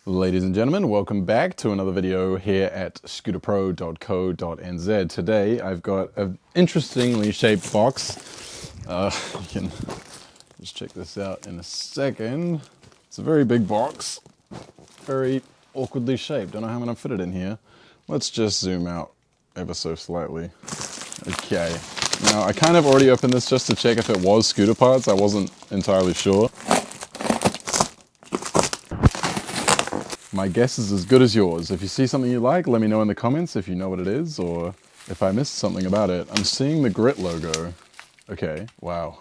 Ladies and gentlemen, welcome back to another video here at ScooterPro.co.nz. Today I've got an interestingly shaped box. You can just check this out in a second. It's a very big box, very awkwardly shaped. Don't know how I'm going to fit it in here. Let's just zoom out ever so slightly. Okay, now I kind of already opened this just to check if it was scooter parts. I wasn't entirely sure. My guess is as good as yours. If you see something you like, let me know in the comments if you know what it is or if I missed something about it. I'm seeing the grit logo. Okay, wow.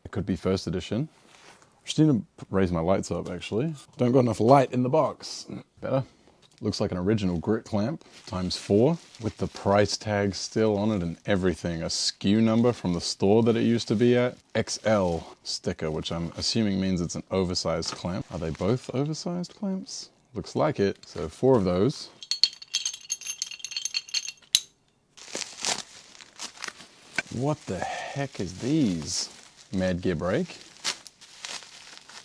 It could be first edition. I just need to raise my lights up actually. Don't got enough light in the box. Better. Looks like an original grit clamp ×4 with the price tag still on it and everything. A SKU number from the store that it used to be at. XL sticker, which I'm assuming means it's an oversized clamp. Are they both oversized clamps? Looks like it. So 4 of those. What the heck is these? Mad gear brake.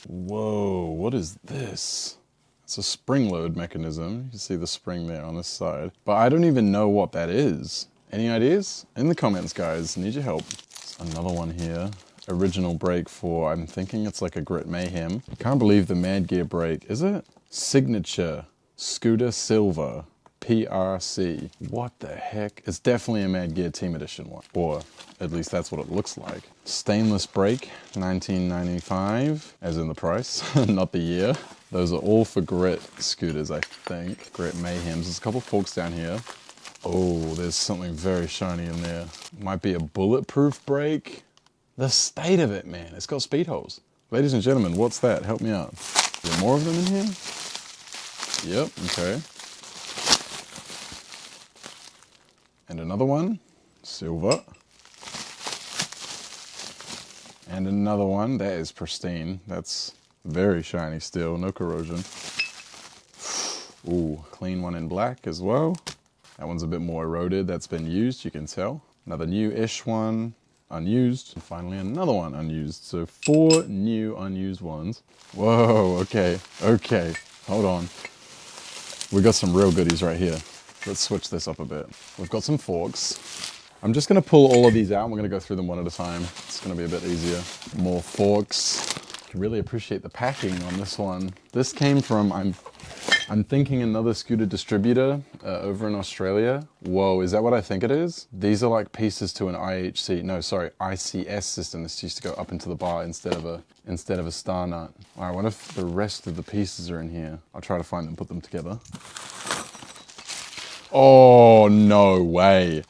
Whoa, what is this? It's a spring load mechanism. You can see the spring there on this side. But I don't even know what that is. Any ideas? In the comments, guys. Need your help. There's another one here. Original brake for, I'm thinking it's like a Grit Mayhem. I can't believe the Mad Gear brake. Is it? Signature Scooter Silver PRC. What the heck? It's definitely a Mad Gear Team Edition one, or at least that's what it looks like. Stainless brake, $19.95, as in the price, not the year. Those are all for Grit scooters, I think. Grit Mayhems. There's a couple forks down here. Oh, there's something very shiny in there. Might be a bulletproof brake. The state of it, man. It's got speed holes. Ladies and gentlemen, what's that? Help me out. Is there more of them in here? Yep, okay. And another one, silver. And another one, that is pristine. That's very shiny still, no corrosion. Ooh, clean one in black as well. That one's a bit more eroded, that's been used, you can tell. Another new-ish one, unused. And finally another one unused. So 4 new unused ones. Whoa, okay, hold on. We got some real goodies right here. Let's switch this up a bit. We've got some forks. I'm just gonna pull all of these out and we're gonna go through them one at a time. It's gonna be a bit easier. More forks. I can really appreciate the packing on this one. This came from, I'm thinking another scooter distributor over in Australia. Whoa, is that what I think it is? These are like pieces to an ICS system. This used to go up into the bar instead of a star nut. All right, what if the rest of the pieces are in here? I'll try to find them, put them together. Oh, no way.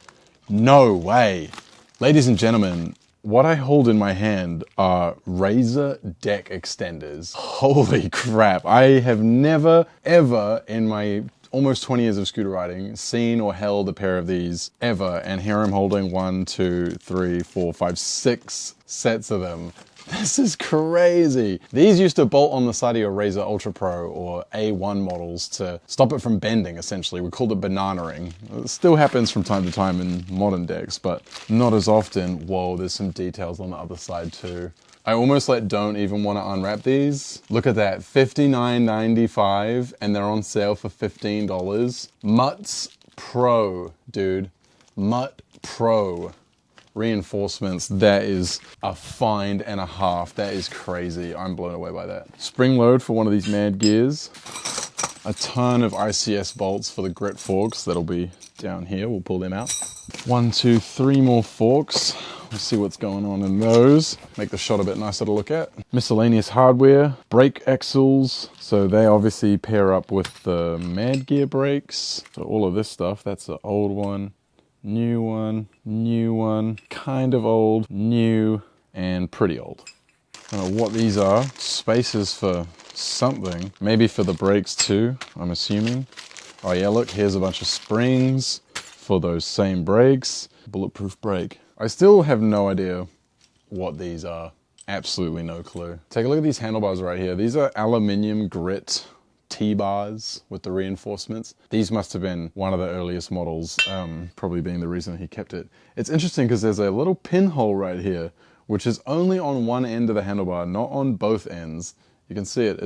No way. Ladies and gentlemen, what I hold in my hand are Razor deck extenders. Holy crap. I have never, ever in my almost 20 years of scooter riding seen or held a pair of these ever. And here I'm holding 1, 2, 3, 4, 5, 6 sets of them. This is crazy. These used to bolt on the side of your Razor Ultra Pro or A1 models to stop it from bending, essentially. We called it banana-ing. It still happens from time to time in modern decks, but not as often. Whoa, there's some details on the other side too. I almost don't even want to unwrap these. Look at that, $59.95, and they're on sale for $15. Mutts Pro, dude. Mutt Pro. Reinforcements, that is a find and a half. That is crazy. I'm blown away by that. Spring load for one of these Mad Gears. A ton of ICS bolts for the Grit forks. That'll be down here. We'll pull them out. 1, 2, 3 more forks. We'll see what's going on in those. Make the shot a bit nicer to look at. Miscellaneous hardware, brake axles. So they obviously pair up with the Mad Gear brakes. So all of this stuff, that's the old one. New one, kind of old, new, and pretty old. I don't know what these are. Spacers for something. Maybe for the brakes too, I'm assuming. Oh yeah, look, here's a bunch of springs for those same brakes. Bulletproof brake. I still have no idea what these are. Absolutely no clue. Take a look at these handlebars right here. These are aluminium grit T-bars with the reinforcements. These must have been one of the earliest models, probably being the reason he kept it. It's interesting because there's a little pinhole right here, which is only on one end of the handlebar, not on both ends. You can see it.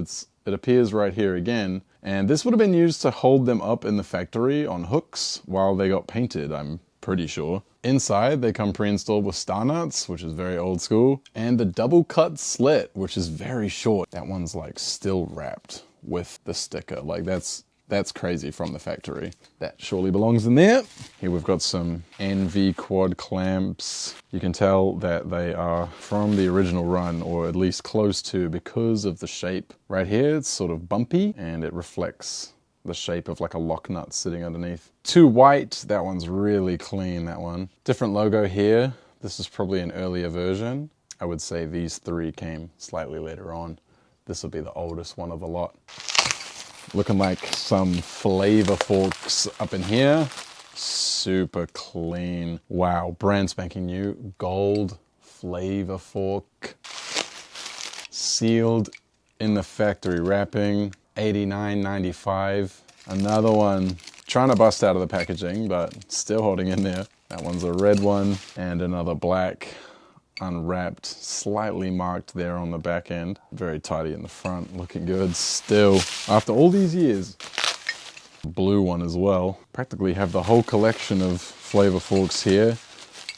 It appears right here again. And this would have been used to hold them up in the factory on hooks while they got painted, I'm pretty sure. Inside, they come pre-installed with star nuts, which is very old school, and the double cut slit, which is very short. That one's like still wrapped with the sticker. Like that's crazy from the factory. That surely belongs in there. Here we've got some NV quad clamps. You can tell that they are from the original run, or at least close to, because of the shape. Right here, it's sort of bumpy and it reflects the shape of like a lock nut sitting underneath. 2 white, that one's really clean, that one. Different logo here. This is probably an earlier version. I would say these 3 came slightly later on. This will be the oldest one of the lot. Looking like some flavor forks up in here. Super clean. Wow, brand spanking new. Gold flavor fork. Sealed in the factory wrapping. $89.95. Another one. Trying to bust out of the packaging, but still holding in there. That one's a red one. And another black. Unwrapped, slightly marked there on the back end. Very tidy in the front, looking good still. After all these years. Blue one as well. Practically have the whole collection of flavor forks here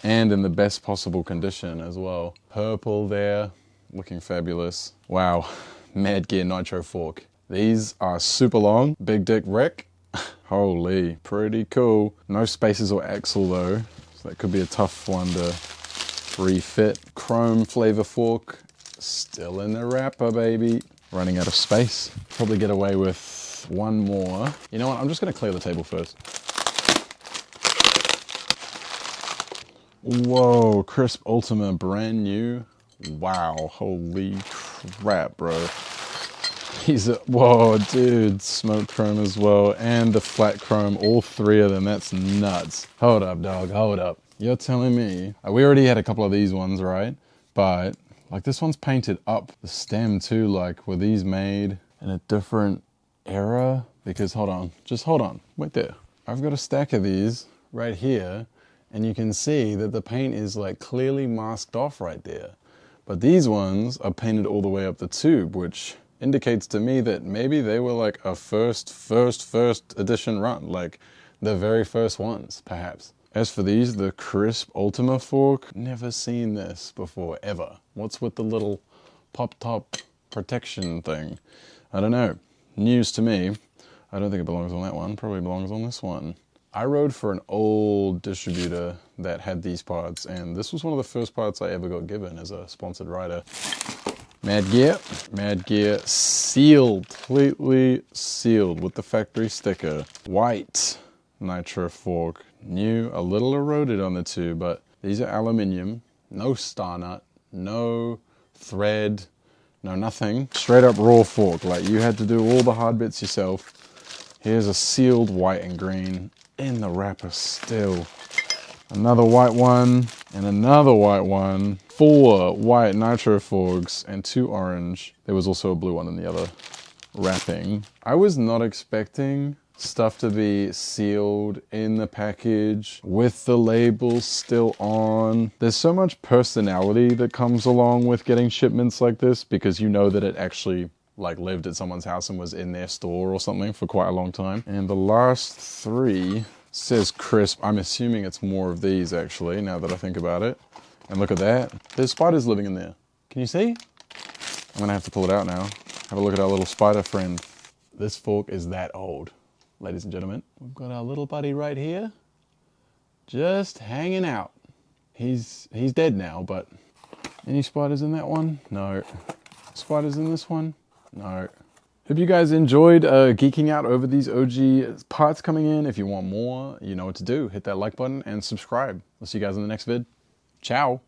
and in the best possible condition as well. Purple there, looking fabulous. Wow, Mad Gear Nitro fork. These are super long, big dick wreck. Holy, pretty cool. No spaces or axle though, so that could be a tough one to refit. Chrome flavor fork, still in the wrapper, baby. Running out of space. Probably get away with one more. You know what, I'm just gonna clear the table first. Whoa, Crisp Ultima, brand new. Wow, holy crap, bro. Whoa, dude, smoke chrome as well, and the flat chrome, all 3 of them, that's nuts. Hold up, dog, hold up. You're telling me, we already had a couple of these ones, right? But like this one's painted up the stem too. Like, were these made in a different era? Because hold on, just hold on, wait there. I've got a stack of these right here and you can see that the paint is like clearly masked off right there. But these ones are painted all the way up the tube, which indicates to me that maybe they were like a first edition run, like the very first ones, perhaps. As for these, the Crisp Ultima fork, never seen this before, ever. What's with the little pop-top protection thing? I don't know. News to me. I don't think it belongs on that one. Probably belongs on this one. I rode for an old distributor that had these parts, and this was one of the first parts I ever got given as a sponsored rider. Mad Gear sealed, completely sealed with the factory sticker. White Nitro fork. New, a little eroded on the 2, but these are aluminium, no star nut, no thread, no nothing. Straight up raw fork, like you had to do all the hard bits yourself. Here's a sealed white and green in the wrapper still. Another white one and another white one. 4 white Nitro forks and 2 orange. There was also a blue one in the other wrapping. I was not expecting stuff to be sealed in the package with the labels still on. There's so much personality that comes along with getting shipments like this, because you know that it actually like lived at someone's house and was in their store or something for quite a long time. And the last 3 says Crisp. I'm assuming it's more of these actually, now that I think about it. And look at that, there's spiders living in there. Can you see? I'm gonna have to pull it out now. Have a look at our little spider friend. This fork is that old. Ladies and gentlemen, we've got our little buddy right here, just hanging out. He's dead now, but any spiders in that one? No. Spiders in this one? No. Hope you guys enjoyed geeking out over these OG parts coming in. If you want more, you know what to do. Hit that like button and subscribe. I'll see you guys in the next vid. Ciao.